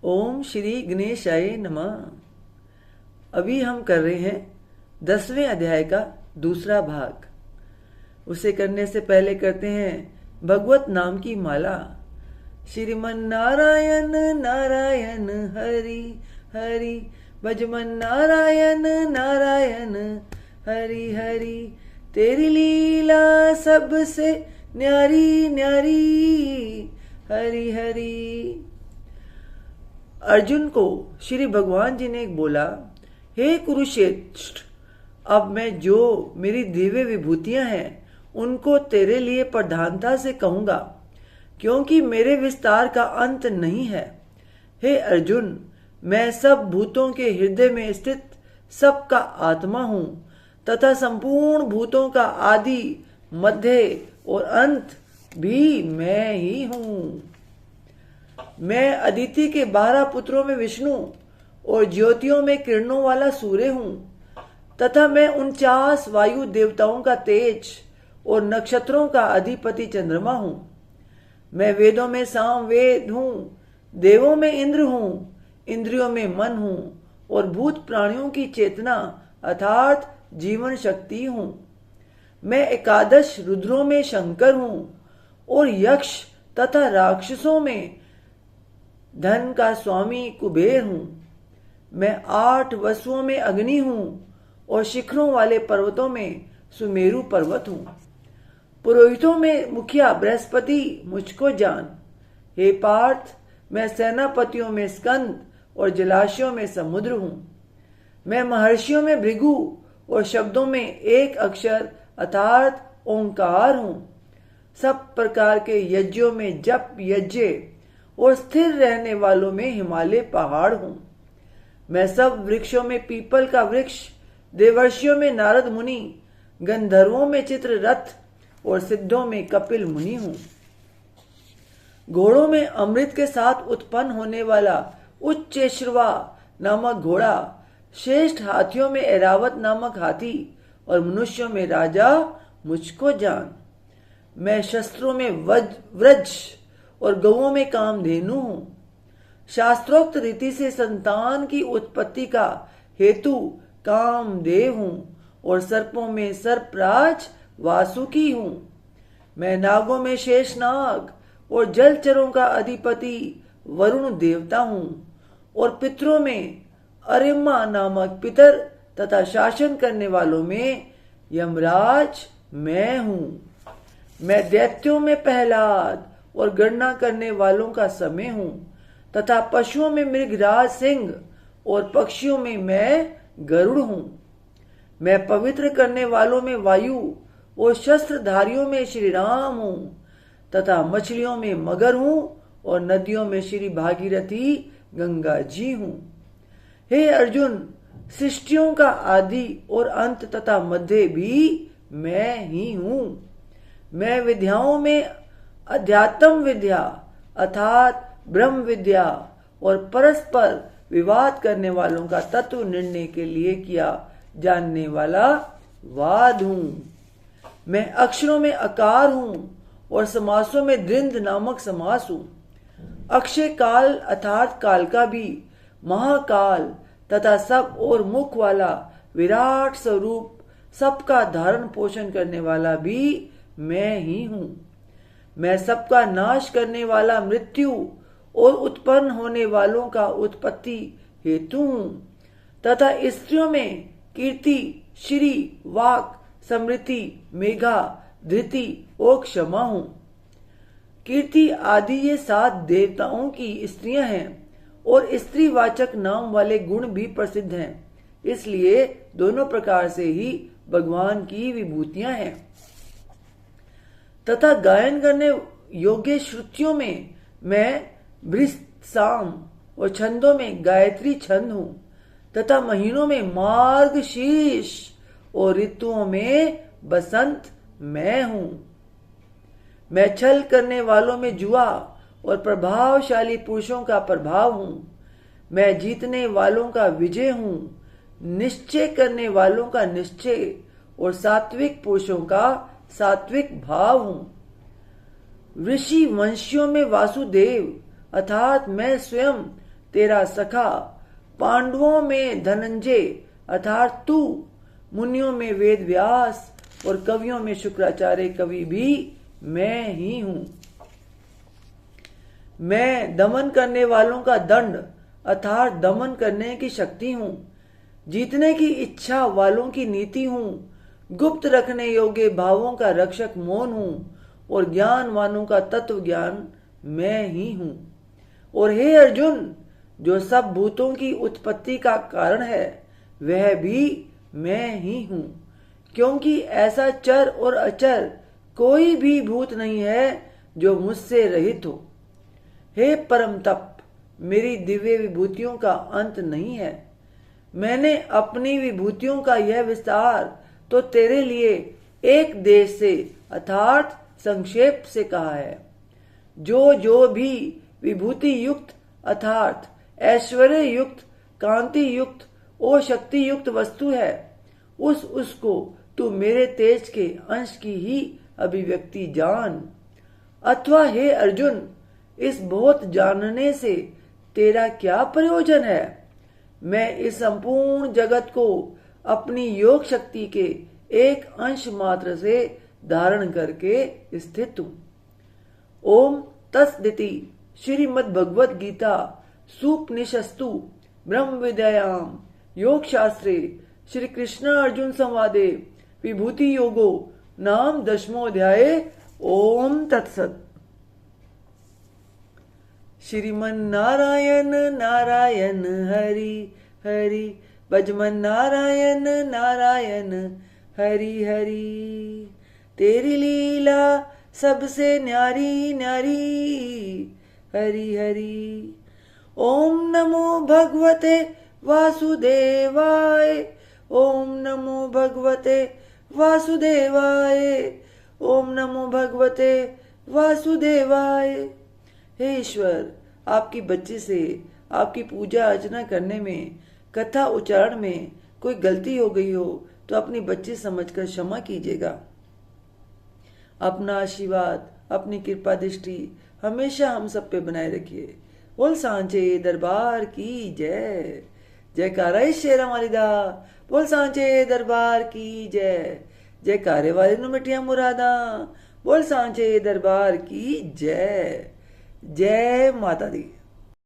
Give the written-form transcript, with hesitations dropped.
ओम श्री गणेशाय नमः। अभी हम कर रहे हैं 10वें अध्याय का दूसरा भाग। उसे करने से पहले करते हैं भगवत नाम की माला। श्रीमन नारायण नारायण हरि हरि, भजमन नारायण नारायण हरि हरि। तेरी लीला सबसे न्यारी न्यारी, हरि हरि। अर्जुन को श्री भगवान जी ने बोला, हे कुरुश्रेष्ठ, अब मैं जो मेरी दिव्य विभूतियां हैं उनको तेरे लिए प्रधानता से कहूंगा, क्योंकि मेरे विस्तार का अंत नहीं है। हे अर्जुन, मैं सब भूतों के हृदय में स्थित सबका आत्मा हूं तथा संपूर्ण भूतों का आदि मध्य और अंत भी मैं ही हूं। मैं अदिति के 12 पुत्रों में विष्णु और ज्योतियों में किरणों वाला सूर्य हूं तथा मैं 49 वायु देवताओं का तेज और नक्षत्रों का अधिपति चंद्रमा हूं। मैं वेदों में सामवेद हूं, देवों में इंद्र हूं, इंद्रियों में मन हूं और भूत प्राणियों की चेतना अर्थात जीवन शक्ति हूं। मैं एकादश रुद्रों में शंकर हूं और यक्ष तथा राक्षसों में धन का स्वामी कुबेर हूं। मैं 8 वसुओं में अग्नि हूं और शिखरों वाले पर्वतों में सुमेरु पर्वत हूं। पुरोहितों में मुखिया बृहस्पति मुझको जान। हे पार्थ, मैं सेनापतियों में स्कंद और जलाशयों में समुद्र हूं। मैं महर्षियों में भृगु और शब्दों में एक अक्षर अर्थात ओंकार हूं। सब प्रकार के यज्ञों में जप यज्ञ और स्थिर रहने वालों में हिमालय पहाड़ हूं। मैं सब वृक्षों में पीपल का वृक्ष, देवर्षियों में नारद मुनि, गंधर्वों में चित्ररथ और सिद्धों में कपिल मुनि हूं। घोड़ों में अमृत के साथ उत्पन्न होने वाला उच्चेश्रवा नामक घोड़ा, श्रेष्ठ हाथियों में ऐरावत नामक हाथी और मनुष्यों में राजा मुझको जान। मैं शस्त्रों में व्रज और गौओं में कामधेनु हूं। शास्त्रोक्त रीति से संतान की उत्पत्ति का हेतु कामदेव हूं और सर्पों में सर्पराज वासुकी हूं। मैं नागों में शेषनाग और जलचरों का अधिपति वरुण देवता हूं और पितरों में अरिम्मा नामक पितर तथा शासन करने वालों में यमराज मैं हूं। मैं दैत्यों में प्रहलाद और गणना करने वालों का समय हूं तथा पशुओं में मृगराज सिंह और पक्षियों में मैं गरुड़ हूं। मैं पवित्र करने वालों में वायु और शस्त्रधारियों में श्री राम हूं तथा मछलियों में मगर हूं और नदियों में श्री भागीरथी गंगा जी हूं। हे अर्जुन, सृष्टियों का आदि और अंत तथा मध्य भी मैं ही हूं। मैं विद्याओं में अध्यात्म विद्या अर्थात ब्रह्म विद्या और परस्पर विवाद करने वालों का तत्व निर्णय के लिए किया जानने वाला वाद हूं। मैं अक्षरों में अकार हूं और समासों में द्विंद नामक समास हूं। अक्षय काल अर्थात काल का भी, महाकाल तथा सब और मुख वाला विराट स्वरूप, सबका धारण पोषण करने वाला भी मैं ही हूं। मैं सबका नाश करने वाला मृत्यु और उत्पन्न होने वालों का उत्पत्ति हेतु हूं तथा स्त्रियों में कीर्ति, श्री, वाक, समृद्धि, मेघा, धृति और क्षमा हूं। कीर्ति आदि ये 7 देवताओं की स्त्रियां हैं और स्त्रीवाचक नाम वाले गुण भी प्रसिद्ध हैं, इसलिए दोनों प्रकार से ही भगवान की विभूतियां हैं। तथा गायन करने योग्य श्रुतियों में मैं भृत साम और छंदों में गायत्री छंद हूं तथा महीनों में मार्गशीर्ष और ऋतुओं में बसंत मैं हूं। मैं छल करने वालों में जुआ और प्रभावशाली पुरुषों का प्रभाव हूं। मैं जीतने वालों का विजय हूं, निश्चय करने वालों का निश्चय और सात्विक पुरुषों का सात्विक भाव हूं। ऋषि वंशियों में वासुदेव अर्थात मैं स्वयं तेरा सखा, पांडवों में धनंजय अर्थात तू, मुनियों में वेद व्यास और कवियों में शुक्राचार्य कवि भी मैं ही हूं। मैं दमन करने वालों का दंड अर्थात दमन करने की शक्ति हूं, जीतने की इच्छा वालों की नीति हूं, गुप्त रखने योग्य भावों का रक्षक मौन हूं और ज्ञानवानों का तत्व ज्ञान मैं ही हूं। और हे अर्जुन, जो सब भूतों की उत्पत्ति का कारण है वह भी मैं ही हूं, क्योंकि ऐसा चर और अचर कोई भी भूत नहीं है जो मुझसे रहित हो। हे परम तप, मेरी दिव्य विभूतियों का अंत नहीं है। मैंने अपनी विभूतियों का यह विस्तार तो तेरे लिए एक देश से अर्थात संक्षेप से कहा है। जो भी विभूति युक्त अर्थात ऐश्वर्य युक्त, कांति युक्त और शक्ति युक्त वस्तु है, उसको तू मेरे तेज के अंश की ही अभिव्यक्ति जान। अथवा हे अर्जुन, इस बहुत जानने से तेरा क्या प्रयोजन है? मैं इस संपूर्ण जगत को अपनी योग शक्ति के एक अंश मात्र से धारण करके स्थित हूं। ओम तत्सदिति। श्रीमद् भगवद गीता सुपनिषस्तु ब्रह्म विद्यायाम योग शास्त्रे श्री कृष्ण अर्जुन संवादे विभूति योगो नाम 10वां। ओम तत्सत। श्रीमन नारायण नारायण हरि हरि, भजमन नारायण नारायण हरि हरि। तेरी लीला सबसे न्यारी न्यारी हरि हरि। ओम नमो भगवते वासुदेवाय, ओम नमो भगवते वासुदेवाय, ओम नमो भगवते वासुदेवाय। हे ईश्वर, आपकी बच्चे से आपकी पूजा अर्चना करने में, कथा उच्चारण में कोई गलती हो गई हो तो अपनी बच्ची समझकर क्षमा कीजिएगा। अपना आशीर्वाद, अपनी कृपा दृष्टि हमेशा हम सब पे बनाए रखिए। बोल सांचे दरबार की जय। जयकारा शेरा मालिदा। बोल सांचे दरबार की जय। जयकारे वाले नु मिठिया मुरादा। बोल सांचे दरबार की जय। जय माता दी।